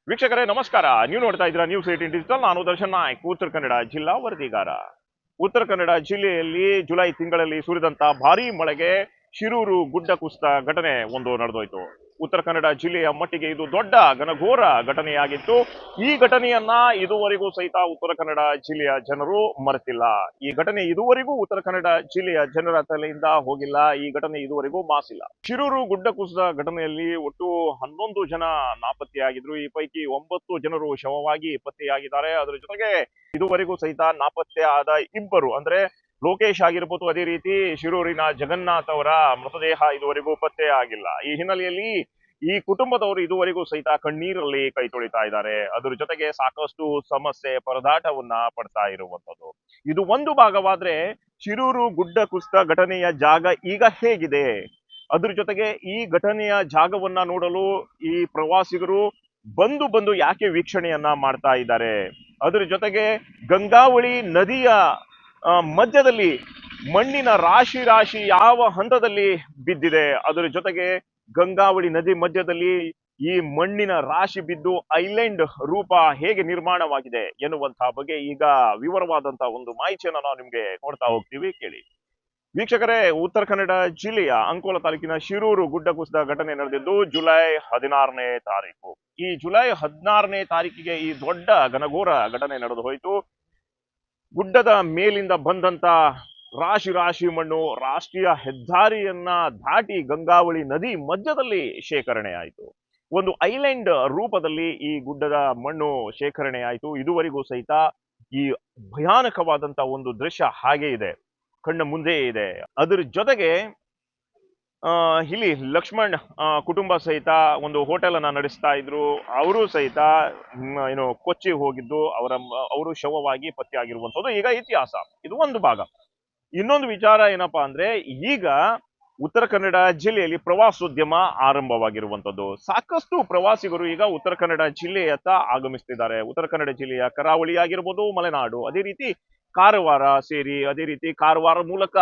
ವೀಕ್ಷಕರೇ ನಮಸ್ಕಾರ. ನೀವು ನೋಡ್ತಾ ಇದ್ದೀರಾ ನ್ಯೂಸ್ 18 ಡಿಜಿಟಲ್. ನಾನು ದರ್ಶನ್ ನಾಯ್ಕ್, ಉತ್ತರ ಕನ್ನಡ ಜಿಲ್ಲಾ ವರದಿಗಾರ. ಉತ್ತರ ಕನ್ನಡ ಜಿಲ್ಲೆಯಲ್ಲಿ ಜುಲೈ ತಿಂಗಳಲ್ಲಿ ಸುರಿದಂತ ಭಾರೀ ಮಳೆಗೆ ಶಿರೂರು ಗುಡ್ಡ ಕುಸಿತ ಘಟನೆ ಒಂದು ನಡೆದೋಯ್ತು. ಉತ್ತರ ಕನ್ನಡ ಜಿಲ್ಲೆಯ ಮಟ್ಟಿಗೆ ಇದು ದೊಡ್ಡ ಘನಘೋರ ಘಟನೆಯಾಗಿತ್ತು. ಈ ಘಟನೆಯನ್ನ ಇದುವರೆಗೂ ಸಹಿತ ಉತ್ತರ ಕನ್ನಡ ಜಿಲ್ಲೆಯ ಜನರು ಮರೆತಿಲ್ಲ. ಈ ಘಟನೆ ಇದುವರೆಗೂ ಉತ್ತರ ಕನ್ನಡ ಜಿಲ್ಲೆಯ ಜನರ ತಲೆಯಿಂದ ಹೋಗಿಲ್ಲ. ಈ ಘಟನೆ ಇದುವರೆಗೂ ಮಾಸಿಲ್ಲ. ಶಿರೂರು ಗುಡ್ಡ ಕುಸಿದ ಘಟನೆಯಲ್ಲಿ ಒಟ್ಟು 11 ಜನ ನಾಪತ್ತೆಯಾಗಿದ್ರು. ಈ ಪೈಕಿ 9 ಜನರು ಶವವಾಗಿ ಪತ್ತೆಯಾಗಿದ್ದಾರೆ. ಅದರ ಜೊತೆಗೆ ಇದುವರೆಗೂ ಸಹಿತ ನಾಪತ್ತೆ ಆದ ಇಬ್ಬರು ಅಂದ್ರೆ ಲೋಕೇಶ್ ಆಗಿರ್ಬೋದು, ಅದೇ ರೀತಿ ಶಿರೂರಿನ ಜಗನ್ನಾಥ್ ಅವರ ಮೃತದೇಹ ಇದುವರೆಗೂ ಪತ್ತೆ ಆಗಿಲ್ಲ. ಈ ಹಿನ್ನೆಲೆಯಲ್ಲಿ ಈ ಕುಟುಂಬದವರು ಇದುವರೆಗೂ ಸಹಿತ ಕಣ್ಣೀರಲ್ಲಿ ಕೈ ತೊಳಿತಾ ಇದ್ದಾರೆ. ಅದರ ಜೊತೆಗೆ ಸಾಕಷ್ಟು ಸಮಸ್ಯೆ ಪರದಾಟವನ್ನ ಪಡ್ತಾ ಇರುವಂತದ್ದು. ಇದು ಒಂದು ಭಾಗವಾದ್ರೆ, ಶಿರೂರು ಗುಡ್ಡ ಕುಸಿತ ಘಟನೆಯ ಜಾಗ ಈಗ ಹೇಗಿದೆ, ಅದ್ರ ಜೊತೆಗೆ ಈ ಘಟನೆಯ ಜಾಗವನ್ನ ನೋಡಲು ಈ ಪ್ರವಾಸಿಗರು ಬಂದು ಯಾಕೆ ವೀಕ್ಷಣೆಯನ್ನ ಮಾಡ್ತಾ ಇದ್ದಾರೆ, ಅದ್ರ ಜೊತೆಗೆ ಗಂಗಾವಳಿ ನದಿಯ ಮಧ್ಯದಲ್ಲಿ ಮಣ್ಣಿನ ರಾಶಿ ಯಾವ ಹಂತದಲ್ಲಿ ಬಿದ್ದಿದೆ, ಅದರ ಜೊತೆಗೆ ಗಂಗಾವಳಿ ನದಿ ಮಧ್ಯದಲ್ಲಿ ಈ ಮಣ್ಣಿನ ರಾಶಿ ಬಿದ್ದು ಐಲ್ಯಾಂಡ್ ರೂಪ ಹೇಗೆ ನಿರ್ಮಾಣವಾಗಿದೆ ಎನ್ನುವಂತಹ ಬಗ್ಗೆ ಈಗ ವಿವರವಾದಂತಹ ಒಂದು ಮಾಹಿತಿಯನ್ನು ನಾವು ನಿಮ್ಗೆ ಕೊಡ್ತಾ ಹೋಗ್ತೀವಿ, ಕೇಳಿ. ವೀಕ್ಷಕರೇ, ಉತ್ತರ ಕನ್ನಡ ಜಿಲ್ಲೆಯ ಅಂಕೋಲ ತಾಲೂಕಿನ ಶಿರೂರು ಗುಡ್ಡ ಕುಸಿದ ಘಟನೆ ನಡೆದಿದ್ದು ಜುಲೈ 16ನೇ ತಾರೀಕು. ಈ ಜುಲೈ 16ನೇ ತಾರೀಕಿಗೆ ಈ ದೊಡ್ಡ ಘನಘೋರ ಘಟನೆ ನಡೆದು ಹೋಯಿತು. ಗುಡ್ಡದ ಮೇಲಿಂದ ಬಂದಂತ ರಾಶಿ ಮಣ್ಣು ರಾಷ್ಟ್ರೀಯ ಹೆದ್ದಾರಿಯನ್ನ ದಾಟಿ ಗಂಗಾವಳಿ ನದಿ ಮಧ್ಯದಲ್ಲಿ ಶೇಖರಣೆ ಆಯಿತು. ಒಂದು ಐಲ್ಯಾಂಡ್ ರೂಪದಲ್ಲಿ ಈ ಗುಡ್ಡದ ಮಣ್ಣು ಶೇಖರಣೆ ಆಯಿತು. ಇದುವರೆಗೂ ಸಹಿತ ಈ ಭಯಾನಕವಾದಂತ ಒಂದು ದೃಶ್ಯ ಹಾಗೆ ಇದೆ, ಕಣ್ಣ ಮುಂದೆ ಇದೆ. ಅದರ ಜೊತೆಗೆ ಇಲ್ಲಿ ಲಕ್ಷ್ಮಣ್ ಕುಟುಂಬ ಸಹಿತ ಒಂದು ಹೋಟೆಲ್ ಅನ್ನ ನಡೆಸ್ತಾ ಇದ್ರು. ಅವರು ಸಹಿತ ಏನು ಕೊಚ್ಚಿ ಹೋಗಿದ್ದು ಅವರು ಶವವಾಗಿ ಪತ್ತೆ ಆಗಿರುವಂತದ್ದು ಈಗ ಇತಿಹಾಸ. ಇದು ಒಂದು ಭಾಗ. ಇನ್ನೊಂದು ವಿಚಾರ ಏನಪ್ಪಾ ಅಂದ್ರೆ, ಈಗ ಉತ್ತರ ಕನ್ನಡ ಜಿಲ್ಲೆಯಲ್ಲಿ ಪ್ರವಾಸೋದ್ಯಮ ಆರಂಭವಾಗಿರುವಂತದ್ದು. ಸಾಕಷ್ಟು ಪ್ರವಾಸಿಗರು ಈಗ ಉತ್ತರ ಕನ್ನಡ ಜಿಲ್ಲೆಯತ್ತ ಆಗಮಿಸ್ತಿದ್ದಾರೆ. ಉತ್ತರ ಕನ್ನಡ ಜಿಲ್ಲೆಯ ಕರಾವಳಿ ಆಗಿರ್ಬೋದು, ಮಲೆನಾಡು, ಅದೇ ರೀತಿ ಕಾರವಾರ ಸೇರಿ, ಅದೇ ರೀತಿ ಕಾರವಾರ ಮೂಲಕ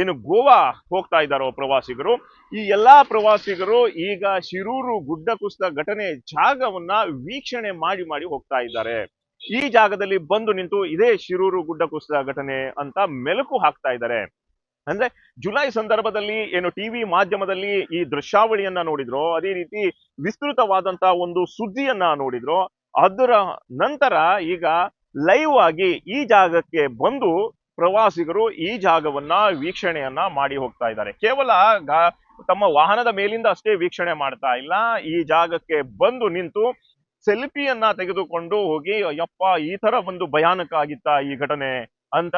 ಏನು ಗೋವಾ ಹೋಗ್ತಾ ಇದ್ದಾರೋ ಪ್ರವಾಸಿಗರು, ಈ ಎಲ್ಲಾ ಪ್ರವಾಸಿಗರು ಈಗ ಶಿರೂರು ಗುಡ್ಡ ಕುಸಿದ ಘಟನೆ ಜಾಗವನ್ನ ವೀಕ್ಷಣೆ ಮಾಡಿ ಹೋಗ್ತಾ ಇದ್ದಾರೆ. ಈ ಜಾಗದಲ್ಲಿ ಬಂದು ನಿಂತು ಇದೇ ಶಿರೂರು ಗುಡ್ಡ ಕುಸಿದ ಘಟನೆ ಅಂತ ಮೆಲುಕು ಹಾಕ್ತಾ ಇದ್ದಾರೆ. ಅಂದ್ರೆ ಜುಲೈ ಸಂದರ್ಭದಲ್ಲಿ ಏನು ಟಿವಿ ಮಾಧ್ಯಮದಲ್ಲಿ ಈ ದೃಶ್ಯಾವಳಿಯನ್ನ ನೋಡಿದ್ರು, ಅದೇ ರೀತಿ ವಿಸ್ತೃತವಾದಂತ ಒಂದು ಸುದ್ದಿಯನ್ನ ನೋಡಿದ್ರು, ಅದರ ನಂತರ ಈಗ ಲೈವ್ ಆಗಿ ಈ ಜಾಗಕ್ಕೆ ಬಂದು ಪ್ರವಾಸಿಗರು ಈ ಜಾಗವನ್ನ ವೀಕ್ಷಣೆಯನ್ನ ಮಾಡಿ ಹೋಗ್ತಾ ಇದ್ದಾರೆ. ಕೇವಲ ತಮ್ಮ ವಾಹನದ ಮೇಲಿಂದ ಅಷ್ಟೇ ವೀಕ್ಷಣೆ ಮಾಡ್ತಾ ಇಲ್ಲ, ಈ ಜಾಗಕ್ಕೆ ಬಂದು ನಿಂತು ಸೆಲ್ಫಿಯನ್ನ ತೆಗೆದುಕೊಂಡು ಹೋಗಿ, ಯಪ್ಪ ಈ ತರ ಒಂದು ಭಯಾನಕ ಆಗಿತ್ತ ಈ ಘಟನೆ ಅಂತ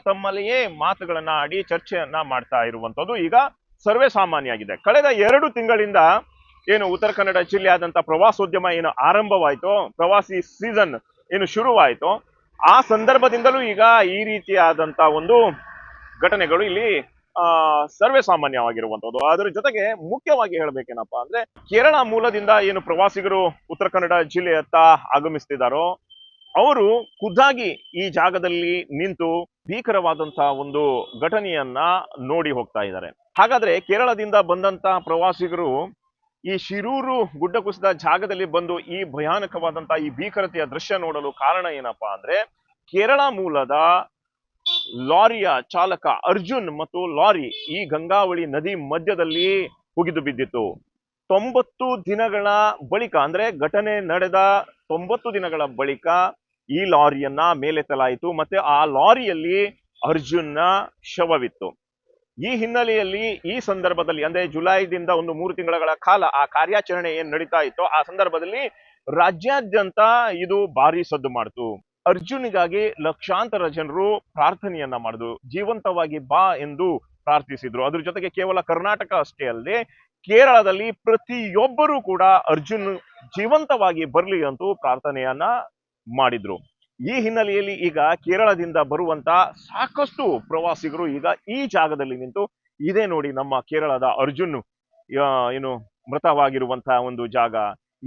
ತಮ್ಮಲ್ಲಿಯೇ ಮಾತುಗಳನ್ನ ಆಡಿ ಚರ್ಚೆಯನ್ನ ಮಾಡ್ತಾ ಇರುವಂತದ್ದು ಈಗ ಸರ್ವೇ ಸಾಮಾನ್ಯ ಆಗಿದೆ. ಕಳೆದ 2 ತಿಂಗಳಿಂದ ಏನು ಉತ್ತರ ಕನ್ನಡ ಜಿಲ್ಲೆಯಾದಂತ ಪ್ರವಾಸೋದ್ಯಮ ಏನು ಆರಂಭವಾಯಿತೋ, ಪ್ರವಾಸಿ ಸೀಸನ್ ಏನು ಶುರುವಾಯಿತೋ, ಆ ಸಂದರ್ಭದಿಂದಲೂ ಈಗ ಈ ರೀತಿಯಾದಂತ ಒಂದು ಘಟನೆಗಳು ಇಲ್ಲಿ ಸರ್ವೇ ಸಾಮಾನ್ಯವಾಗಿರುವಂತದ್ದು. ಅದರ ಜೊತೆಗೆ ಮುಖ್ಯವಾಗಿ ಹೇಳ್ಬೇಕೇನಪ್ಪಾ ಅಂದ್ರೆ, ಕೇರಳ ಮೂಲದಿಂದ ಏನು ಪ್ರವಾಸಿಗರು ಉತ್ತರ ಕನ್ನಡ ಜಿಲ್ಲೆಯತ್ತ ಆಗಮಿಸ್ತಿದ್ದಾರೋ ಅವರು ಖುದ್ದಾಗಿ ಈ ಜಾಗದಲ್ಲಿ ನಿಂತು ಭೀಕರವಾದಂತಹ ಒಂದು ಘಟನೆಯನ್ನ ನೋಡಿ ಹೋಗ್ತಾ ಇದ್ದಾರೆ. ಹಾಗಾದ್ರೆ ಕೇರಳದಿಂದ ಬಂದಂತ ಪ್ರವಾಸಿಗರು ಈ ಶಿರೂರು ಗುಡ್ಡ ಕುಸಿದ ಜಾಗದಲ್ಲಿ ಬಂದು ಈ ಭಯಾನಕವಾದಂತ ಈ ಭೀಕರತೆಯ ದೃಶ್ಯ ನೋಡಲು ಕಾರಣ ಏನಪ್ಪಾ ಅಂದ್ರೆ, ಕೇರಳ ಮೂಲದ ಲಾರಿಯ ಚಾಲಕ ಅರ್ಜುನ್ ಮತ್ತು ಲಾರಿ ಈ ಗಂಗಾವಳಿ ನದಿ ಮಧ್ಯದಲ್ಲಿ ಹುಗಿದು ಬಿದ್ದಿತ್ತು. 90 ದಿನಗಳ ಬಳಿಕ, ಅಂದ್ರೆ ಘಟನೆ ನಡೆದ 90 ದಿನಗಳ ಬಳಿಕ ಈ ಲಾರಿಯನ್ನ ಮೇಲೆತ್ತಲಾಯಿತು. ಮತ್ತೆ ಆ ಲಾರಿಯಲ್ಲಿ ಅರ್ಜುನ್ನ ಶವವಿತ್ತು. ಈ ಹಿನ್ನೆಲೆಯಲ್ಲಿ ಈ ಸಂದರ್ಭದಲ್ಲಿ ಅಂದ್ರೆ ಜುಲೈದಿಂದ ಒಂದು 3 ತಿಂಗಳ ಕಾಲ ಆ ಕಾರ್ಯಾಚರಣೆ ಏನ್ ನಡೀತಾ ಇತ್ತೋ ಆ ಸಂದರ್ಭದಲ್ಲಿ ರಾಜ್ಯಾದ್ಯಂತ ಇದು ಭಾರಿ ಸದ್ದು ಮಾಡಿತು. ಅರ್ಜುನ್ಗಾಗಿ ಲಕ್ಷಾಂತರ ಜನರು ಪ್ರಾರ್ಥನೆಯನ್ನ ಮಾಡಿದ್ರು, ಜೀವಂತವಾಗಿ ಬಾ ಎಂದು ಪ್ರಾರ್ಥಿಸಿದ್ರು. ಅದ್ರ ಜೊತೆಗೆ ಕೇವಲ ಕರ್ನಾಟಕ ಅಷ್ಟೇ ಅಲ್ಲದೆ ಕೇರಳದಲ್ಲಿ ಪ್ರತಿಯೊಬ್ಬರೂ ಕೂಡ ಅರ್ಜುನ್ ಜೀವಂತವಾಗಿ ಬರ್ಲಿ ಅಂತೂ ಪ್ರಾರ್ಥನೆಯನ್ನ ಮಾಡಿದ್ರು. ಈ ಹಿನ್ನೆಲೆಯಲ್ಲಿ ಈಗ ಕೇರಳದಿಂದ ಬರುವಂತ ಸಾಕಷ್ಟು ಪ್ರವಾಸಿಗರು ಈಗ ಈ ಜಾಗದಲ್ಲಿ ನಿಂತು, ಇದೇ ನೋಡಿ ನಮ್ಮ ಕೇರಳದ ಅರ್ಜುನ್ ಏನು ಮೃತವಾಗಿರುವಂತಹ ಒಂದು ಜಾಗ,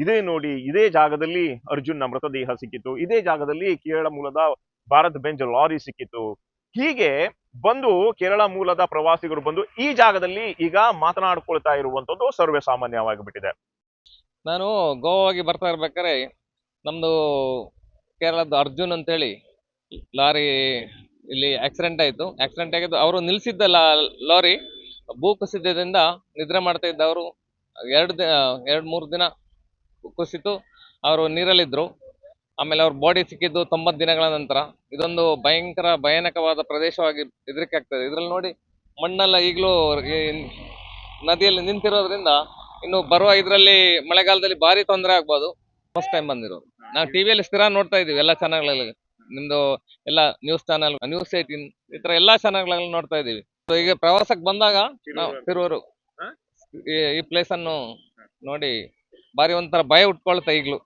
ಇದೇ ನೋಡಿ ಇದೇ ಜಾಗದಲ್ಲಿ ಅರ್ಜುನ್ನ ಮೃತದೇಹ ಸಿಕ್ಕಿತು, ಇದೇ ಜಾಗದಲ್ಲಿ ಕೇರಳ ಮೂಲದ ಭಾರತ್ ಬೆಂಜ್ ಲಾರಿ ಸಿಕ್ಕಿತು. ಹೀಗೆ ಬಂದು ಕೇರಳ ಮೂಲದ ಪ್ರವಾಸಿಗರು ಬಂದು ಈ ಜಾಗದಲ್ಲಿ ಈಗ ಮಾತನಾಡ್ಕೊಳ್ತಾ ಇರುವಂತದ್ದು ಸರ್ವೇ ಸಾಮಾನ್ಯವಾಗಿಬಿಟ್ಟಿದೆ. ನಾನು ಗೋವಾಗೆ ಬರ್ತಾ ಇರ್ಬೇಕಾದ್ರೆ ನಮ್ದು ಕೇರಳದ ಅರ್ಜುನ್ ಅಂತೇಳಿ ಲಾರಿ ಇಲ್ಲಿ ಆಕ್ಸಿಡೆಂಟ್ ಆಯ್ತು. ಆಕ್ಸಿಡೆಂಟ್ ಆಗಿದ್ದು ಅವರು ನಿಲ್ಸಿದ್ದ ಲಾರಿ ಭೂ ಕುಸಿತದಿಂದ ನಿದ್ರೆ ಮಾಡ್ತಾ ಇದ್ದವರು ಎರಡ್ ಮೂರು ದಿನ ಕುಸಿತು ಅವರು ನೀರಲ್ಲಿದ್ರು. ಆಮೇಲೆ ಅವ್ರ ಬಾಡಿ ಸಿಕ್ಕಿದ್ದು 90 ದಿನಗಳ ನಂತರ. ಇದೊಂದು ಭಯಾನಕವಾದ ಪ್ರದೇಶವಾಗಿ ಹೆದರಿಕೆ ಆಗ್ತದೆ. ಇದ್ರಲ್ಲಿ ನೋಡಿ ಮಣ್ಣೆಲ್ಲ ಈಗಲೂ ನದಿಯಲ್ಲಿ ನಿಂತಿರೋದ್ರಿಂದ ಇನ್ನು ಬರುವ ಇದರಲ್ಲಿ ಮಳೆಗಾಲದಲ್ಲಿ ಭಾರಿ ತೊಂದರೆ ಆಗ್ಬೋದು. ಫಸ್ಟ್ ಟೈಮ್ ಬಂದಿರೋದು. ನಾವು ಟಿವಿಯಲ್ಲಿ ಸ್ಥಿರ ನೋಡ್ತಾ ಇದೀವಿ ಎಲ್ಲ ಚಾನೆಲ್ಗಳಲ್ಲಿ, ನಿಮ್ದು ಎಲ್ಲ ನ್ಯೂಸ್ ಚಾನೆಲ್, ನ್ಯೂಸ್ 18 ಈ ತರ ಎಲ್ಲಾ ಚಾನೆಲ್ಗಳಲ್ಲಿ ನೋಡ್ತಾ ಇದೀವಿ. So ಈಗ ಪ್ರವಾಸಕ್ಕೆ ಬಂದಾಗ ನಾವು ತಿರುವರು ಈ ಪ್ಲೇಸ್ ಅನ್ನು ನೋಡಿ ಬಾರಿ ಒಂಥರ ಭಯ ಉಟ್ಕೊಳ್ತಾ ಈಗ್ಲೂ.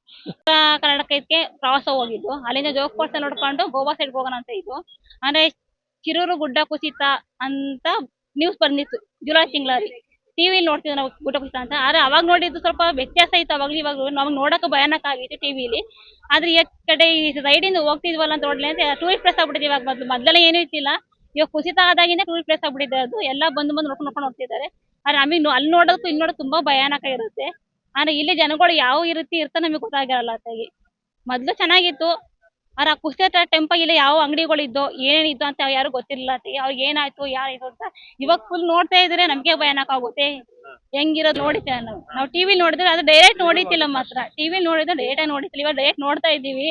ಕರ್ನಾಟಕಕ್ಕೆ ಪ್ರವಾಸ ಹೋಗಿದ್ದು. ಅಲ್ಲಿಂದ ಜೋಗ ಫಾಲ್ಸ್ ನೋಡ್ಕೊಂಡು ಗೋವಾ ಸೈಡ್ ಹೋಗೋಣ ಅಂತ ಇದ್ದು. ಅಂದ್ರೆ ಚಿರೂರು ಗುಡ್ಡ ಕುಸಿತ ಅಂತ ನ್ಯೂಸ್ ಬಂದಿತ್ತು ಜುಲೈ ತಿಂಗಳಲ್ಲಿ. ಟಿವಿ ನೋಡ್ತಿದ್ವಿ ನಾವು ಗುಡ್ಡ ಕುಸಿತ ಅಂತ. ಆದ್ರೆ ಅವಾಗ ನೋಡಿದ್ದು ಸ್ವಲ್ಪ ವ್ಯತ್ಯಾಸ ಇತ್ತು. ಅವಾಗ್ಲೂ ಇವಾಗ ನಮ್ಗೆ ನೋಡಕ್ಕೆ ಭಯಾನಕ ಆಗಿತ್ತು ಟಿವಿಲಿ. ಆದ್ರೆ ಈ ಕಡೆ ಈ ಸೈಡ್ ಇಂದ ಹೋಗ್ತಿದ್ವಲ್ಲ ಅಂತ ನೋಡ್ಲಿ ಅಂತ ಟೂರಿಸ್ಟ್ ಪ್ಲೇಸ್ ಆಗ್ಬಿಟ್ಟಿದೆ ಇವಾಗ. ಮೊದಲೆಲ್ಲ ಏನೂ ಇತ್ತಿಲ್ಲ. ಇವಾಗ ಕುಸಿತ ಆದಾಗಿಂದ ಟೂರಿಸ್ಟ್ ಪ್ಲೇಸ್ ಆಗ್ಬಿಟ್ಟಿದೆ ಅದು. ಎಲ್ಲ ಬಂದು ನೋಡ್ಕೊಂಡು ಹೋಗ್ತಿದ್ದಾರೆ. ಆದ್ರೆ ನಮಗೆ ಅಲ್ಲಿ ನೋಡೋದಕ್ಕೂ ಇಲ್ಲಿ ನೋಡೋದು ತುಂಬಾ ಭಯಾನಕ ಇರುತ್ತೆ. ಆದ್ರೆ ಇಲ್ಲಿ ಜನಗಳು ಯಾವ ರೀತಿ ಇರ್ತಾರೆ ನಮಗೆ ಗೊತ್ತಾಗಿರಲ್ಲ ಅತ್ತಾಗಿ. ಮೊದ್ಲು ಚೆನ್ನಾಗಿತ್ತು. ಆದ್ರೆ ಆ ಕುಸಿತ ಟೆಂಪಲ್ ಇಲ್ಲಿ ಯಾವ ಅಂಗಡಿಗಳಿದ್ದೋ ಏನೇನಿತ್ತು ಅಂತ ಯಾರು ಗೊತ್ತಿರಲಿಲ್ಲ ಅತ್ತಿಗೆ. ಅವ್ರಿಗೆ ಏನಾಯ್ತು ಯಾರಿದು ಅಂತ ಇವಾಗ ಫುಲ್ ನೋಡ್ತಾ ಇದ್ರೆ ನಮ್ಗೆ ಭಯಾನಕ ಆಗುತ್ತೆ. ಹೆಂಗಿರೋದು ನೋಡಿದ್ದೆ ನಾವು ಟಿವಿ ನೋಡಿದ್ರೆ ಅದು ಡೈರೆಕ್ಟ್ ನೋಡಿತಿಲ್ಲ ಮಾತ್ರ. ಟಿವಿ ನೋಡಿದ್ರೆ ಡೈರೆಕ್ಟ್ ನೋಡಿತಿಲ್ಲ. ಇವಾಗ ಡೈರೆಕ್ಟ್ ನೋಡ್ತಾ ಇದ್ದೀವಿ.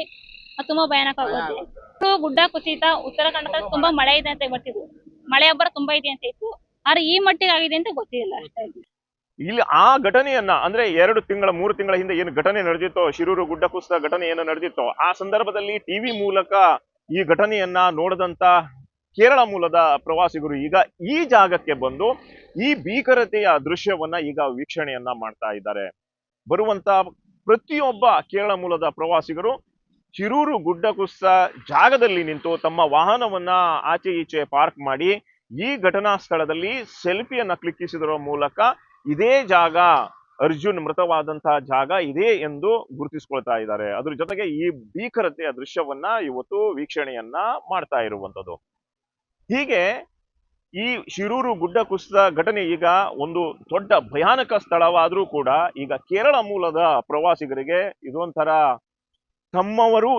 ಅದು ತುಂಬಾ ಭಯಾನಕ ಆಗುತ್ತೆ. ಗುಡ್ಡ ಕುಸಿತ ಉತ್ತರ ಕನ್ನಡದಲ್ಲಿ ತುಂಬಾ ಮಳೆ ಇದೆ ಅಂತ ಬರ್ತಿದ್ವು. ಮಳೆ ಅಬ್ಬರ ತುಂಬಾ ಇದೆ ಅಂತ ಇತ್ತು. ಆದ್ರೆ ಈ ಮಟ್ಟಿಗೆ ಆಗಿದೆ ಅಂತ ಗೊತ್ತಿಲ್ಲ ಅಷ್ಟಾಗಿ. ಇಲ್ಲಿ ಆ ಘಟನೆಯನ್ನ ಅಂದ್ರೆ 3 ತಿಂಗಳ ಹಿಂದೆ ಏನು ಘಟನೆ ನಡೆದಿತ್ತೋ, ಶಿರೂರು ಗುಡ್ಡ ಕುಸಿತ ಘಟನೆ ಏನು ನಡೆದಿತ್ತೋ, ಆ ಸಂದರ್ಭದಲ್ಲಿ ಟಿವಿ ಮೂಲಕ ಈ ಘಟನೆಯನ್ನ ನೋಡಿದಂತ ಕೇರಳ ಮೂಲದ ಪ್ರವಾಸಿಗರು ಈಗ ಈ ಜಾಗಕ್ಕೆ ಬಂದು ಈ ಭೀಕರತೆಯ ದೃಶ್ಯವನ್ನ ಈಗ ವೀಕ್ಷಣೆಯನ್ನ ಮಾಡ್ತಾ ಇದ್ದಾರೆ. ಬರುವಂತ ಪ್ರತಿಯೊಬ್ಬ ಕೇರಳ ಮೂಲದ ಪ್ರವಾಸಿಗರು ಶಿರೂರು ಗುಡ್ಡ ಕುಸಿತ ಜಾಗದಲ್ಲಿ ನಿಂತು ತಮ್ಮ ವಾಹನವನ್ನ ಆಚೆ ಈಚೆ ಪಾರ್ಕ್ ಮಾಡಿ ಈ ಘಟನಾ ಸ್ಥಳದಲ್ಲಿ ಸೆಲ್ಫಿಯನ್ನ ಕ್ಲಿಕ್ಕಿಸಿದರ ಮೂಲಕ ಇದೇ ಜಾಗ ಅರ್ಜುನ್ ಮೃತವಾದಂತಹ ಜಾಗ ಇದೆ ಎಂದು ಗುರುತಿಸ್ಕೊಳ್ತಾ ಇದ್ದಾರೆ. ಅದ್ರ ಜೊತೆಗೆ ಈ ಭೀಕರತೆಯ ದೃಶ್ಯವನ್ನ ಇವತ್ತು ವೀಕ್ಷಣೆಯನ್ನ ಮಾಡ್ತಾ ಇರುವಂತದ್ದು. ಹೀಗೆ ಈ ಶಿರೂರು ಗುಡ್ಡ ಕುಸಿತ ಘಟನೆ ಈಗ ಒಂದು ದೊಡ್ಡ ಭಯಾನಕ ಸ್ಥಳವಾದ್ರೂ ಕೂಡ ಈಗ ಕೇರಳ ಮೂಲದ ಪ್ರವಾಸಿಗರಿಗೆ ಇದೊಂಥರ ತಮ್ಮವರು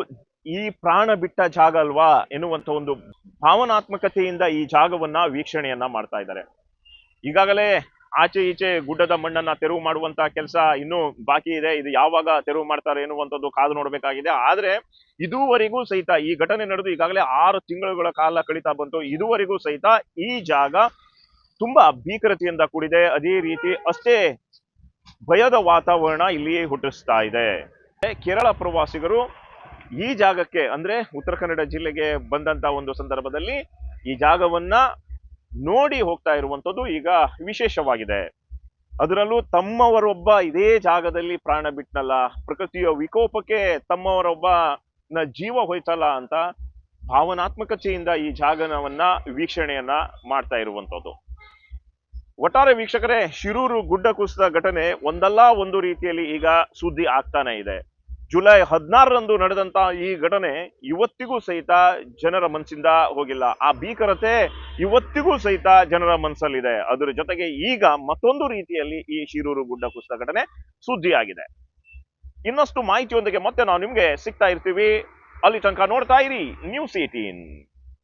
ಈ ಪ್ರಾಣ ಬಿಟ್ಟ ಜಾಗ ಅಲ್ವಾ ಎನ್ನುವಂತ ಒಂದು ಭಾವನಾತ್ಮಕತೆಯಿಂದ ಈ ಜಾಗವನ್ನ ವೀಕ್ಷಣೆಯನ್ನ ಮಾಡ್ತಾ ಇದ್ದಾರೆ. ಈಗಾಗಲೇ ಆಚೆ ಈಚೆ ಗುಡ್ಡದ ಮಣ್ಣನ್ನ ತೆರವು ಮಾಡುವಂತ ಕೆಲಸ ಇನ್ನೂ ಬಾಕಿ ಇದೆ. ಇದು ಯಾವಾಗ ತೆರವು ಮಾಡ್ತಾರೆ ಎನ್ನುವಂಥದ್ದು ಕಾದು ನೋಡಬೇಕಾಗಿದೆ. ಆದ್ರೆ ಇದುವರೆಗೂ ಸಹಿತ ಈ ಘಟನೆ ನಡೆದು ಈಗಾಗಲೇ 6 ತಿಂಗಳುಗಳ ಕಾಲ ಕಳೀತಾ ಬಂತು. ಇದುವರೆಗೂ ಸಹಿತ ಈ ಜಾಗ ತುಂಬಾ ಭೀಕರತೆಯಿಂದ ಕೂಡಿದೆ. ಅದೇ ರೀತಿ ಅಷ್ಟೇ ಭಯದ ವಾತಾವರಣ ಇಲ್ಲಿ ಹುಟ್ಟಿಸ್ತಾ ಇದೆ. ಕೇರಳ ಪ್ರವಾಸಿಗರು ಈ ಜಾಗಕ್ಕೆ ಅಂದ್ರೆ ಉತ್ತರ ಕನ್ನಡ ಜಿಲ್ಲೆಗೆ ಬಂದಂತ ಒಂದು ಸಂದರ್ಭದಲ್ಲಿ ಈ ಜಾಗವನ್ನ ನೋಡಿ ಹೋಗ್ತಾ ಇರುವಂತದ್ದು ಈಗ ವಿಶೇಷವಾಗಿದೆ. ಅದರಲ್ಲೂ ತಮ್ಮವರೊಬ್ಬ ಇದೇ ಜಾಗದಲ್ಲಿ ಪ್ರಾಣ ಬಿಟ್ನಲ್ಲ, ಪ್ರಕೃತಿಯ ವಿಕೋಪಕ್ಕೆ ತಮ್ಮವರೊಬ್ಬ ಜೀವ ಹೋಯ್ತಲ್ಲ ಅಂತ ಭಾವನಾತ್ಮಕತೆಯಿಂದ ಈ ಜಾಗವನ್ನ ವೀಕ್ಷಣೆಯನ್ನ ಮಾಡ್ತಾ ಇರುವಂತದ್ದು. ಒಟ್ಟಾರೆ ವೀಕ್ಷಕರೇ, ಶಿರೂರು ಗುಡ್ಡ ಕುಸಿತ ಘಟನೆ ಒಂದಲ್ಲ ಒಂದು ರೀತಿಯಲ್ಲಿ ಈಗ ಸುದ್ದಿ ಆಗ್ತಾನೆ ಇದೆ. ಜುಲೈ 16ರಂದು ನಡೆದಂತ ಈ ಘಟನೆ ಇವತ್ತಿಗೂ ಸಹಿತ ಜನರ ಮನಸ್ಸಿಂದ ಹೋಗಿಲ್ಲ. ಆ ಭೀಕರತೆ ಇವತ್ತಿಗೂ ಸಹಿತ ಜನರ ಮನಸ್ಸಲ್ಲಿದೆ. ಅದರ ಜೊತೆಗೆ ಈಗ ಮತ್ತೊಂದು ರೀತಿಯಲ್ಲಿ ಈ ಶಿರೂರು ಗುಡ್ಡ ಕುಸಿತ ಘಟನೆ ಸುದ್ದಿಯಾಗಿದೆ. ಇನ್ನಷ್ಟು ಮಾಹಿತಿಯೊಂದಿಗೆ ಮತ್ತೆ ನಾವು ನಿಮ್ಗೆ ಸಿಗ್ತಾ ಇರ್ತೀವಿ. ಅಲ್ಲಿ ತನಕ ನೋಡ್ತಾ ಇರಿ ನ್ಯೂಸ್ 18.